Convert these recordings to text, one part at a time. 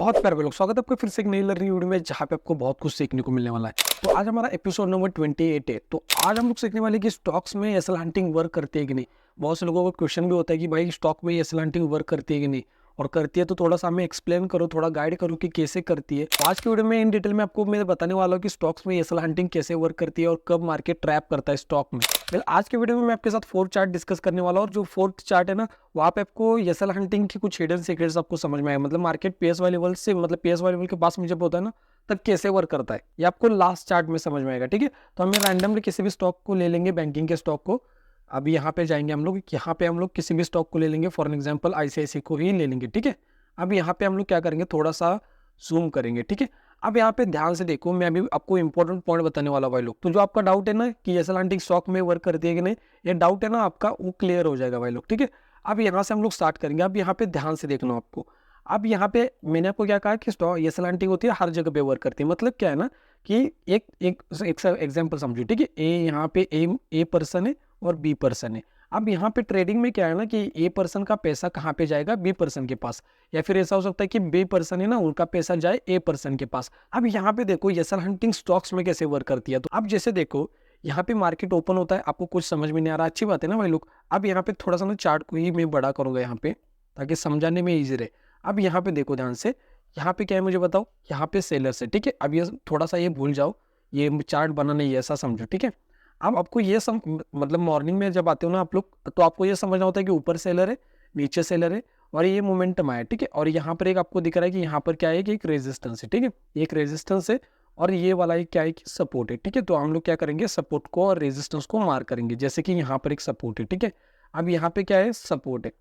बहुत प्यारे लोग, स्वागत है आपका फिर से एक नई लर्निंग वीडियो में जहाँ पे आपको बहुत कुछ सीखने को मिलने वाला है। तो आज हमारा एपिसोड नंबर 28 है। तो आज हम लोग सीखने वाले कि स्टॉक्स में एसएल हंटिंग वर्क करती है कि नहीं। बहुत से लोगों को क्वेश्चन भी होता है कि भाई स्टॉक में एसएल हंटिंग वर्क करती है कि नहीं, और करती है तो थोड़ा सा हमें एक्सप्लेन करो, थोड़ा गाइड करो कि कैसे करती है। तो आज की वीडियो में इन डिटेल में आपको मैं बताने वाला हूँ कि स्टॉक्स में एसएल हंटिंग कैसे वर्क करती है और कब मार्केट ट्रैप करता है स्टॉक में। आज के वीडियो में मैं आपके साथ 4 चार्ट डिस्कस करने वाला हूँ, और जो 4th चार्ट है ना, वहाँ पे आपको एसएल हंटिंग की कुछ हिडन सीक्रेट्स आपको समझ में आए। मतलब मार्केट पीएसवाई लेवल से, मतलब पीएसवाई लेवल के पास में जब होता है ना, तब कैसे वर्क करता है, ये आपको लास्ट चार्ट में समझ में आएगा। ठीक है, तो हमें रैंडमली किसी भी स्टॉक को ले लेंगे, बैंकिंग के स्टॉक को। अभी यहाँ पे जाएंगे हम लोग, यहाँ पे हम लोग किसी भी स्टॉक को ले लेंगे, फॉर एग्जाम्पल आईसीआईसी को ही ले लेंगे। ठीक है, अब यहाँ पे हम लोग क्या करेंगे, थोड़ा सा जूम करेंगे। ठीक है, अब यहाँ पे ध्यान से देखो, मैं अभी आपको इंपॉर्टेंट पॉइंट बताने वाला भाई लोग। तो जो आपका डाउट है ना कि एसएल हंटिंग स्टॉक में वर्क करती है कि नहीं, ये डाउट है ना आपका, वो क्लियर हो जाएगा भाई लोग। ठीक है, अब यहाँ से हम लोग स्टार्ट करेंगे। अब यहाँ पे ध्यान से देखना आपको। अब यहाँ पे मैंने आपको क्या कहा कि स्टॉक एसएल हंटिंग होती है, हर जगह पे वर्क करती है। मतलब क्या है ना कि एक एक एग्जाम्पल समझो। ठीक है, यहाँ पे ए पर्सन है और बी पर्सन है। अब यहाँ पे ट्रेडिंग में क्या है ना कि ए पर्सन का पैसा कहाँ पे जाएगा, बी पर्सन के पास, या फिर ऐसा हो सकता है कि बी पर्सन है ना, उनका पैसा जाए ए पर्सन के पास। अब यहाँ पे देखो एसएल हंटिंग स्टॉक्स में कैसे वर्क करती है। तो अब जैसे देखो, यहाँ पे मार्केट ओपन होता है, आपको कुछ समझ में नहीं आ रहा, अच्छी बात है ना भाई लोग। अब यहाँ पे थोड़ा सा ना चार्ट को ही मैं बड़ा करूंगा यहाँ पे, ताकि समझाने में ईजी रहे। अब यहाँ पे देखो ध्यान से, यहाँ पे क्या है मुझे बताओ, यहाँ पे सेलर्स है। ठीक है, अब ये थोड़ा सा ये भूल जाओ, ये चार्ट बना नहीं है, ऐसा समझो। ठीक है, अब आपको ये मतलब मॉर्निंग में जब आते हो ना आप लोग, तो आपको ये समझना होता है कि ऊपर सेलर है, नीचे सेलर है, और ये मोमेंटम आया। ठीक है, और यहाँ पर एक आपको दिख रहा है कि यहाँ पर क्या है कि एक रेजिस्टेंस है। ठीक है, एक रेजिस्टेंस है, और ये वाला एक क्या है कि सपोर्ट है। ठीक है, तो हम लोग क्या करेंगे, सपोर्ट को और रेजिस्टेंस को मार्क करेंगे। जैसे कि यहाँ पर एक सपोर्ट है। ठीक है, अब यहाँ पे क्या है, सपोर्ट है,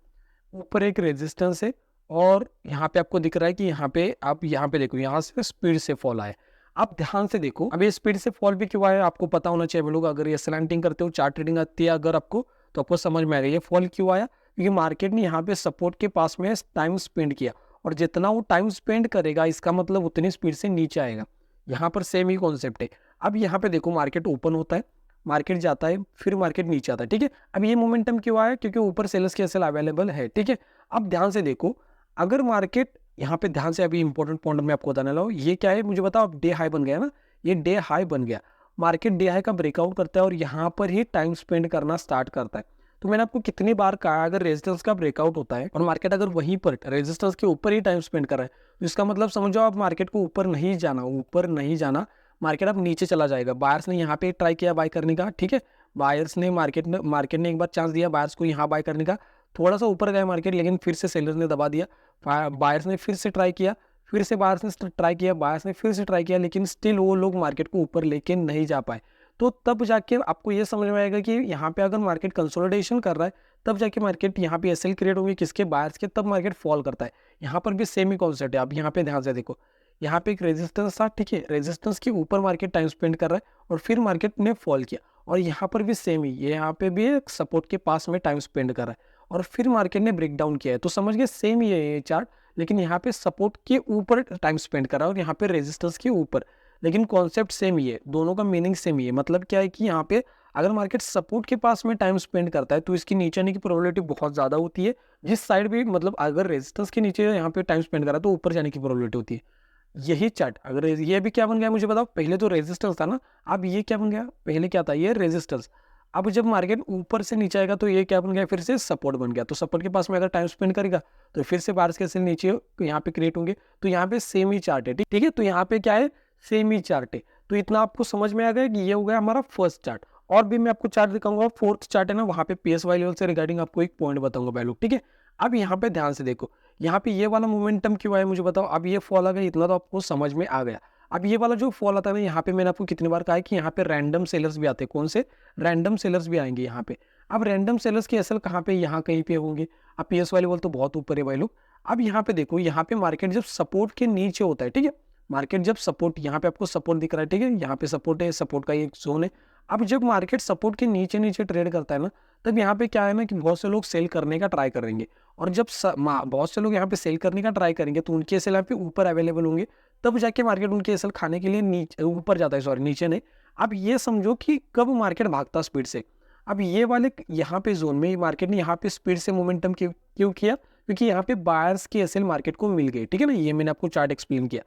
ऊपर एक रेजिस्टेंस है, और यहाँ पे आपको दिख रहा है कि यहाँ पे आप यहाँ पे देखो, यहाँ से स्पीड से फॉल आया। आप ध्यान से देखो, अब ये स्पीड से फॉल भी क्यों आया आपको पता होना चाहिए लोग। अगर ये स्लैंटिंग करते हो, चार्ट ट्रेडिंग आती है अगर आपको, तो आपको समझ में आएगा ये फॉल क्यों आया। क्योंकि मार्केट ने यहाँ पे सपोर्ट के पास में टाइम स्पेंड किया, और जितना वो टाइम स्पेंड करेगा, इसका मतलब उतनी स्पीड से नीचे आएगा। यहाँ पर सेम ही कॉन्सेप्ट है। अब यहाँ पे देखो, मार्केट ओपन होता है, मार्केट जाता है, फिर मार्केट नीचे आता है। ठीक है, अब ये मोमेंटम क्यों आया, क्योंकि ऊपर सेलर्स की एसएल अवेलेबल है। ठीक है, अब ध्यान से देखो, अगर मार्केट यहाँ पे ध्यान से, अभी इंपॉर्टेंट पॉइंट मैं आपको बताने लगा हूँ, ये क्या है मुझे बताओ। अब डे हाई बन गया ना, ये डे हाई बन गया, मार्केट डे हाई का ब्रेकआउट करता है, और यहाँ पर ही टाइम स्पेंड करना स्टार्ट करता है। तो मैंने आपको कितनी बार कहा, अगर रेजिस्टेंस का ब्रेकआउट होता है और मार्केट अगर वहीं पर रेजिस्टेंस के ऊपर ही टाइम स्पेंड कर रहा है, तो इसका मतलब समझो आप मार्केट को ऊपर नहीं जाना, ऊपर नहीं जाना, मार्केट अब नीचे चला जाएगा। बायर्स ने यहाँ पे ट्राई किया बाय करने का। ठीक है, बायर्स ने मार्केट ने एक बार चांस दिया बायर्स को यहाँ बाय करने का, थोड़ा सा ऊपर गया मार्केट, लेकिन फिर से सेलर्स ने दबा दिया। बायर्स ने फिर से ट्राई किया, फिर से बायर्स ने ट्राई किया, बायर्स ने फिर से ट्राई किया, लेकिन स्टिल वो लोग मार्केट को ऊपर लेके नहीं जा पाए। तो तब जाके आपको ये समझ में आएगा कि यहाँ पे अगर मार्केट कंसोलिडेशन कर रहा है, तब जाके मार्केट यहाँ पे एसएल क्रिएट होंगे, किसके, बायर्स के, तब मार्केट फॉल करता है। यहाँ पर भी सेम ही कॉन्सेप्ट है। आप यहाँ पे ध्यान से देखो, यहाँ पे एक रेजिस्टेंस था। ठीक है, रेजिस्टेंस के ऊपर मार्केट टाइम स्पेंड कर रहा है, और फिर मार्केट ने फॉल किया, और यहाँ पर भी सेम ही, यहाँ पे भी एक सपोर्ट के पास में टाइम स्पेंड कर रहा है, और फिर मार्केट ने ब्रेक डाउन किया है। तो समझ गए, सेम ही है ये चार्ट, लेकिन यहाँ पे सपोर्ट के ऊपर टाइम स्पेंड कर रहा है, और यहाँ पे रेजिस्टेंस के ऊपर, लेकिन कॉन्सेप्ट सेम ही है, दोनों का मीनिंग सेम ही है। मतलब क्या है कि यहाँ पे अगर मार्केट सपोर्ट के पास में टाइम स्पेंड करता है, तो इसकी नीचे आने की प्रोबेबिलिटी बहुत ज़्यादा होती है। जिस साइड भी, मतलब अगर रेजिस्टेंस के नीचे यहाँ पे टाइम स्पेंड कर रहा है, तो ऊपर जाने की प्रोबेबिलिटी होती है। यही चार्ट, अगर ये भी क्या बन गया मुझे बताओ, पहले तो रेजिस्टेंस था ना, अब ये क्या बन गया, पहले क्या था, ये रेजिस्टेंस। अब जब मार्केट ऊपर से नीचे आएगा, तो ये क्या बन गया, फिर से सपोर्ट बन गया। तो सपोर्ट के पास में अगर टाइम स्पेंड करेगा, तो फिर से बार्स के नीचे यहाँ पे क्रिएट होंगे। तो यहाँ पे सेम ही चार्ट है। ठीक है, तो यहाँ पे क्या है, सेम ही चार्ट है। तो इतना आपको समझ में आ गया कि ये हो गया हमारा फर्स्ट चार्ट। और भी मैं आपको चार्ट दिखाऊंगा, 4th चार्ट है ना, वहाँ पे पीएसवाई लेवल से रिगार्डिंग आपको एक पॉइंट बताऊंगा भाई लोग। ठीक है, अब यहाँ पे ध्यान से देखो, यहाँ पे ये वाला मोमेंटम क्यों आया मुझे बताओ। अब ये फॉल आ गया, इतना तो आपको समझ में आ गया। अब ये वाला जो फॉल आता है ना, यहाँ पे मैंने आपको कितनी बार कहा है कि यहाँ पे रैंडम सेलर्स भी आते हैं। कौन से रैंडम सेलर्स भी आएंगे यहाँ पे। अब रैंडम सेलर्स की असल कहाँ पे, यहाँ कहीं पे होंगे। अब पीएसवाई लेवल तो बहुत ऊपर है भाई लोग। अब यहाँ पे देखो, यहाँ पे मार्केट जब सपोर्ट के नीचे होता है, ठीक है, मार्केट जब सपोर्ट, यहाँ पे आपको सपोर्ट दिख रहा है, ठीक है, यहाँ पे सपोर्ट है, सपोर्ट का एक जोन है। अब जब मार्केट सपोर्ट के नीचे नीचे ट्रेड करता है ना, तब यहाँ पे क्या है ना कि बहुत से लोग सेल करने का ट्राई करेंगे, और जब बहुत से लोग यहाँ पे सेल करने का ट्राई करेंगे, तो उनके एसएल यहाँ पे ऊपर अवेलेबल होंगे, तब जाके मार्केट उनके एसएल खाने के लिए नीचे ऊपर जाता है, सॉरी नीचे नहीं। अब ये समझो कि कब मार्केट भागता स्पीड से। अब ये वाले यहाँ पे जोन में मार्केट ने यहाँ पे स्पीड से मोमेंटम क्यों किया, क्योंकि यहाँ पे बायर्स के एसएल मार्केट को मिल गए, ठीक है ना, ये मैंने आपको चार्ट एक्सप्लेन किया।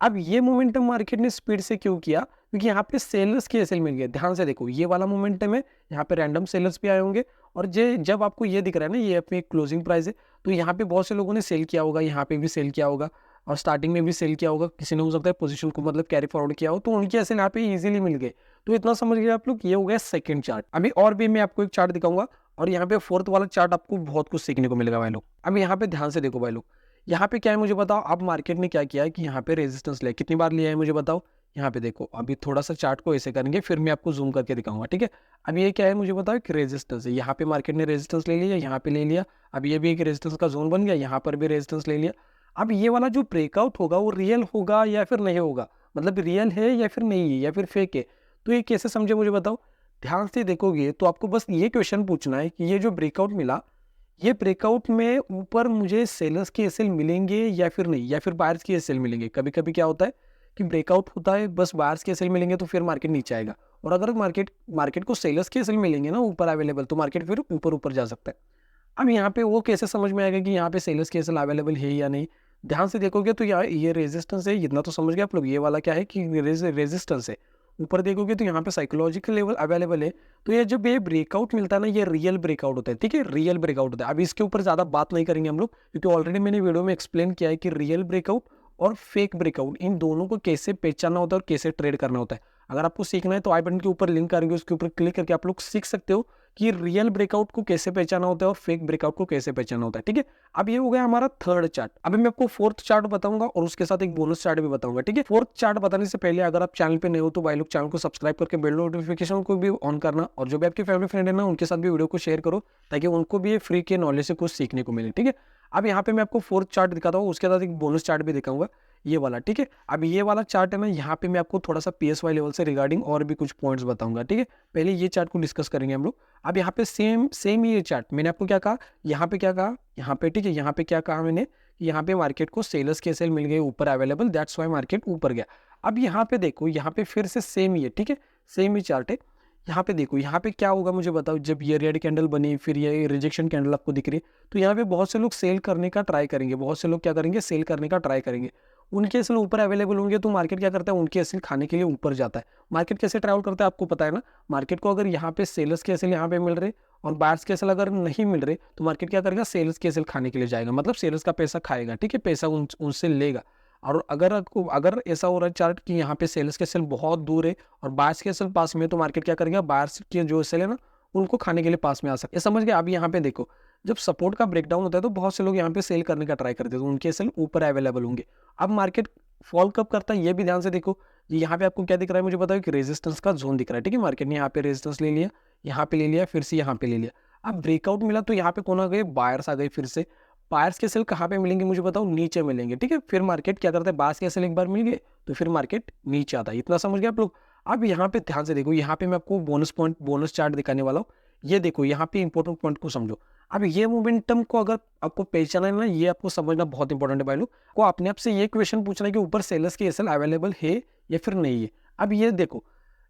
अब ये मोमेंटम मार्केट ने स्पीड से क्यों किया, क्योंकि यहाँ पे सेलर्स के एसएल मिल गए। ध्यान से देखो, ये वाला मोमेंटम है, यहाँ पे रैंडम सेलर्स भी आए होंगे, और जब आपको ये दिख रहा है ना, ये अपनी क्लोजिंग प्राइस है, तो यहाँ पे बहुत से लोगों ने सेल किया होगा, यहाँ पे भी सेल किया होगा, और स्टार्टिंग में भी सेल किया होगा, किसी ने हो सकता है पोजीशन को मतलब कैरी फॉरवर्ड किया हो, तो उनके एसएल यहाँ पे इजीली मिल गए। तो इतना समझ गए आप लोग, ये हो गया सेकंड चार्ट। अभी और भी मैं आपको एक चार्ट दिखाऊंगा, और यहाँ पे फोर्थ वाला चार्ट आपको बहुत कुछ सीखने को मिलेगा भाई लोग। अब यहाँ पे ध्यान से देखो भाई लोग, यहाँ पे क्या है मुझे बताओ, अब मार्केट ने क्या किया है कि यहाँ पे रेजिस्टेंस लिया, कितनी बार लिया है मुझे बताओ। यहाँ पे देखो, अभी थोड़ा सा चार्ट को ऐसे करेंगे, फिर मैं आपको जूम करके दिखाऊंगा, ठीक है। अब ये क्या है मुझे बताओ, कि रेजिस्टेंस है, यहाँ पे मार्केट ने रेजिस्टेंस ले लिया, यहाँ पे ले लिया, अब ये भी एक रेजिस्टेंस का जोन बन गया, यहाँ पर भी रेजिस्टेंस ले लिया। अब ये वाला जो ब्रेकआउट होगा वो रियल होगा या फिर नहीं होगा, मतलब रियल है या फिर नहीं है या फिर फेक है, तो ये कैसे समझे मुझे बताओ। ध्यान से देखोगे तो आपको बस ये क्वेश्चन पूछना है कि ये जो ब्रेकआउट मिला, ये ब्रेकआउट में ऊपर मुझे सेलर्स के एसएल मिलेंगे या फिर नहीं, या फिर बायर्स के एसएल मिलेंगे। कभी कभी क्या होता है कि ब्रेकआउट होता है, बस बायर्स के एसएल मिलेंगे तो फिर मार्केट नीचे आएगा, और अगर मार्केट को सेलर्स के एसएल मिलेंगे ना ऊपर अवेलेबल, तो मार्केट फिर ऊपर ऊपर जा सकता है। अब यहाँ पे वो कैसे समझ में आएगा कि यहाँ पे सेलर्स के एसएल अवेलेबल है या नहीं। ध्यान से देखोगे तो यहाँ ये रेजिस्टेंस है, इतना तो समझ गए आप लोग। ये वाला क्या है कि रेजिस्टेंस है। ऊपर देखोगे तो यहाँ पे साइकोलॉजिकल लेवल अवेलेबल है। तो ये जब ये ब्रेकआउट मिलता है ना, ये रियल ब्रेकआउट होता है, ठीक है, रियल ब्रेकआउट होता है। अभी इसके ऊपर ज़्यादा बात नहीं करेंगे हम लोग, क्योंकि ऑलरेडी मैंने वीडियो में एक्सप्लेन किया है कि रियल ब्रेकआउट और फेक ब्रेकआउट, इन दोनों को कैसे पहचानना होता है और कैसे ट्रेड करना होता है। अगर आपको सीखना है तो आई बटन के ऊपर लिंक करेंगे, उसके ऊपर क्लिक करके आप लोग सीख सकते हो कि रियल ब्रेकआउट को कैसे पहचाना होता है और फेक ब्रेकआउट को कैसे पहचाना होता है, ठीक है। अब ये हो गया हमारा थर्ड चार्ट। अभी मैं आपको फोर्थ चार्ट बताऊंगा और उसके साथ एक बोनस चार्ट भी बताऊंगा, ठीक है। फोर्थ चार्ट बताने से पहले अगर आप चैनल पे नए हो तो भाई लोग चैनल को सब्सक्राइब करके बेल नोटिफिकेशन को भी ऑन करना, और जो भी आपके फैमिली फ्रेंड है ना उनके साथ भी वीडियो को शेयर करो, ताकि उनको भी फ्री के नॉलेज से कुछ सीखने को मिले, ठीक है। अब यहाँ पे मैं आपको फोर्थ चार्ट दिखाता हूँ, उसके साथ एक बोनस चार्ट भी दिखाऊंगा, ये वाला, ठीक है। अब ये वाला चार्ट है ना, यहाँ पे मैं आपको थोड़ा सा पीएसवाई लेवल से रिगार्डिंग और भी कुछ पॉइंट्स बताऊंगा, ठीक है। पहले ये चार्ट को डिस्कस करेंगे हम लोग। अब यहाँ पे सेम ये चार्ट मैंने आपको क्या कहा, यहाँ पे क्या कहा, यहाँ पे, ठीक है, यहाँ पे क्या कहा मैंने, यहाँ पे मार्केट को सेलर्स के सेल मिल गए ऊपर अवेलेबल, दैट्स वाई मार्केट ऊपर गया। अब यहाँ पे देखो, यहाँ पे फिर से सेम ही है, ठीक है, सेम ही चार्ट है। यहाँ पे देखो, यहाँ पे क्या होगा मुझे बताओ, जब ये रेड कैंडल बनी, फिर ये रिजेक्शन कैंडल आपको दिख रही है, तो यहाँ पे बहुत से लोग सेल करने का ट्राई करेंगे, बहुत से लोग क्या करेंगे, सेल करने का ट्राई करेंगे। उनके एसएल ऊपर अवेलेबल होंगे तो मार्केट क्या करता है, उनके एसएल खाने के लिए ऊपर जाता है। मार्केट कैसे ट्रैवल करता है आपको पता है ना। मार्केट को अगर यहाँ पे सेलर्स के एसएल यहाँ पे मिल रहे और बायर्स के एसएल अगर नहीं मिल रहे, तो मार्केट क्या करेगा, सेलर्स के एसएल खाने के लिए जाएगा, मतलब सेलर्स का पैसा खाएगा, ठीक है, पैसा उनसे लेगा। और अगर ऐसा हो रहा है चार्ट कि यहाँ पे सेलर्स के एसएल बहुत दूर है और बायर्स के एसएल पास में है, तो मार्केट क्या करेगा, बायर्स के जो एसएल है ना उनको खाने के लिए पास में आ सकते हैं, समझ गए। अभी यहाँ पे देखो, जब सपोर्ट का ब्रेकडाउन होता है तो बहुत से लोग यहाँ पे सेल करने का ट्राई करते हैं, तो उनके एसएल ऊपर अवेलेबल होंगे। अब मार्केट फॉल कब करता है ये भी ध्यान से देखो। यहाँ पे आपको क्या दिख रहा है मुझे बताओ, कि रेजिस्टेंस का जोन दिख रहा है, ठीक है। मार्केट ने यहाँ पे रेजिस्टेंस ले लिया, यहाँ पे ले लिया, फिर से यहाँ पे ले लिया। अब ब्रेकआउट मिला तो यहाँ पे कौन आ गए, बायर्स आ गए। फिर से बायर्स के सेल कहाँ पे मिलेंगे मुझे बताओ, नीचे मिलेंगे, ठीक है। फिर मार्केट क्या करता है, बायर्स के सेल एक बार मिल गए तो फिर मार्केट नीचे आता है, इतना समझ गए आप लोग। अब यहाँ पे ध्यान से देखो, यहाँ पे मैं आपको बोनस चार्ट दिखाने वाला हूँ। ये देखो, यहाँ पे इंपॉर्टेंट पॉइंट को समझो। अब ये मोमेंटम को अगर आपको पहचाना है ना, ये आपको समझना बहुत इंपॉर्टेंट है भाई लोग। को अपने आप से ये क्वेश्चन पूछना है कि ऊपर सेलर्स के एसएल अवेलेबल है या फिर नहीं है। अब ये देखो,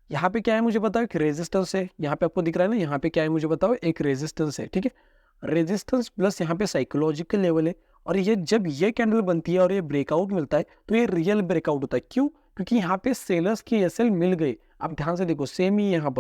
यहाँ पे क्या है मुझे बताओ, एक रेजिस्टेंस है, यहाँ पे आपको दिख रहा है ना, यहाँ पे क्या है मुझे बताओ, एक रेजिस्टेंस है, ठीक है। रेजिस्टेंस प्लस यहाँ पे साइकोलॉजिकल लेवल है, और ये जब ये कैंडल बनती है और ये ब्रेकआउट मिलता है तो ये रियल ब्रेकआउट होता है। क्यों, क्योंकि यहाँ पे सेलर्स की एसएल मिल गई। अब ध्यान से देखो, सेम ही यहाँ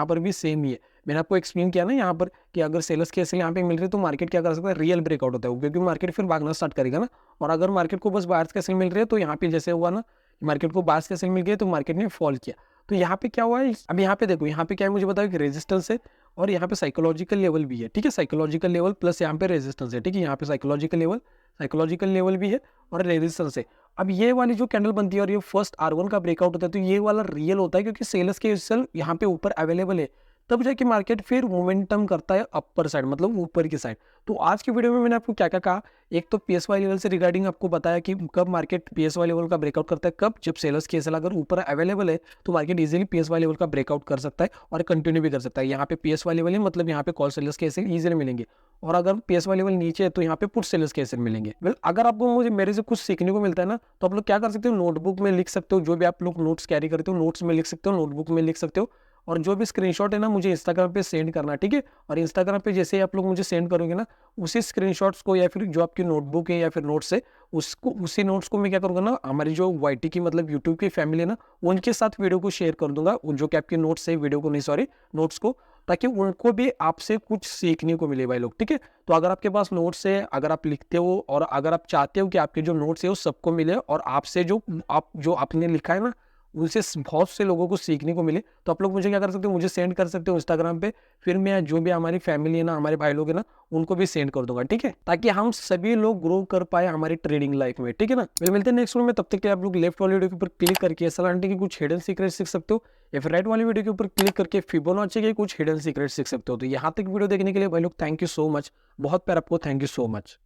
पर भी सेम ही है। मैंने आपको एक्सप्लेन किया ना यहाँ पर कि अगर सेलर्स के एसएल यहाँ पे मिल रहे तो मार्केट क्या कर सकता है, रियल ब्रेकआउट होता है, क्योंकि मार्केट फिर भागना स्टार्ट करेगा ना। और अगर मार्केट को बस बायर्स के एसएल मिल रहे हैं तो यहाँ पे जैसे हुआ ना, मार्केट को बायर्स के एसएल मिल गए तो मार्केट ने फॉल किया। तो यहाँ पे क्या हुआ है, अब यहाँ पे देखो, यहाँ पे क्या है मुझे बताओ, कि रेजिस्टेंस है और यहाँ पे साइकोलॉजिकल लेवल भी है, ठीक है। साइकोलॉजिकल लेवल प्लस यहाँ पे रेजिस्टेंस है, ठीक है। यहाँ पे साइकोलॉजिकल लेवल भी है और रेजिस्टेंस है। अब ये वाली जो कैंडल बनती है और ये फर्स्ट R1 का ब्रेकआउट होता है, तो ये वाला रियल होता है, क्योंकि सेलर्स के एसएल यहाँ पे ऊपर अवेलेबल है, तब जाके मार्केट फिर मोमेंटम करता है अपर साइड, मतलब ऊपर की साइड। तो आज की वीडियो में मैंने आपको क्या क्या कहा, एक तो पीएसवाई लेवल से रिगार्डिंग आपको बताया कि कब मार्केट पीएसवाई लेवल का ब्रेकआउट करता है, कब जब सेलर्स के एसएल अगर ऊपर अवेलेबल है तो मार्केट इजीली पीएसवाई लेवल का ब्रेकआउट कर सकता है और कंटिन्यू भी कर सकता है। यहाँ पे पीएसवाई लेवल है, मतलब यहाँ पे कॉल सेलर्स के एसएल इजीली मिलेंगे, और अगर पीएसवाई लेवल नीचे है तो यहाँ पे पुट सेलर्स के एसएल मिलेंगे। वेल, अगर आपको मुझे मेरे से कुछ सीखने को मिलता है ना, तो आप लोग क्या कर सकते हो, नोटबुक में लिख सकते हो, जो भी आप लोग नोट्स कैरी करते हो नोट्स में लिख सकते हो, नोटबुक में लिख सकते हो। और जो भी स्क्रीनशॉट है ना मुझे इंस्टाग्राम पे सेंड करना, ठीक है। और इंस्टाग्राम पे जैसे ही आप लोग मुझे सेंड करोगे ना, उसी स्क्रीनशॉट्स को या फिर जो आपकी नोटबुक है या फिर नोट्स है, उसको उसी नोट्स को मैं क्या करूँगा ना, हमारी जो वाईटी की मतलब यूट्यूब की फैमिली है ना, उनके साथ वीडियो को शेयर कर दूंगा, जो कि आपके नोट्स है, वीडियो को नहीं सॉरी नोट्स को, ताकि उनको भी आपसे कुछ सीखने को मिले भाई लोग, ठीक है। तो अगर आपके पास नोट्स है, अगर आप लिखते हो और अगर आप चाहते हो कि आपके जो नोट्स है वो सबको मिले और आपसे जो आपने लिखा है ना उनसे बहुत से लोगों को सीखने को मिले, तो आप लोग मुझे क्या कर सकते हो, मुझे सेंड कर सकते हो इंस्टाग्राम पे। फिर मैं जो भी हमारी फैमिली है ना, हमारे भाई लोग है ना, उनको भी सेंड कर दूंगा, ठीक है, ताकि हम सभी लोग ग्रो कर पाए हमारी ट्रेडिंग लाइफ में, ठीक है ना। फिर मिलते हैं नेक्स्ट वीडियो में, तब तक के लिए आप लोग लेफ्ट वाली वीडियो के ऊपर क्लिक करके एसएल की कुछ हिडन सीक्रेट सीख सकते हो, या फिर राइट वाली वीडियो के ऊपर क्लिक करके फिबोनाची के कुछ हिडन सीक्रेट सीख सकते हो। तो यहाँ तक वीडियो देखने के लिए भाई लोग थैंक यू सो मच, बहुत प्यार आपको, थैंक यू सो मच।